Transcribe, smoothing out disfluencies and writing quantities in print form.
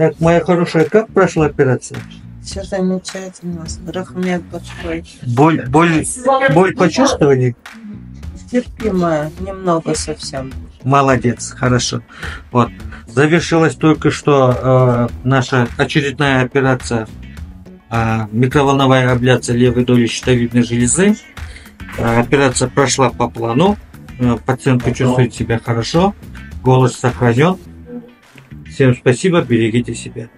Так, моя хорошая, как прошла операция? Все замечательно. Рахмет большой. Боль почувствовали? Терпимая, немного совсем. Молодец, хорошо. Вот. Завершилась только что наша очередная операция. Микроволновая абляция левой доли щитовидной железы. Операция прошла по плану. Пациентка чувствует себя хорошо. Голос сохранен. Всем спасибо, берегите себя.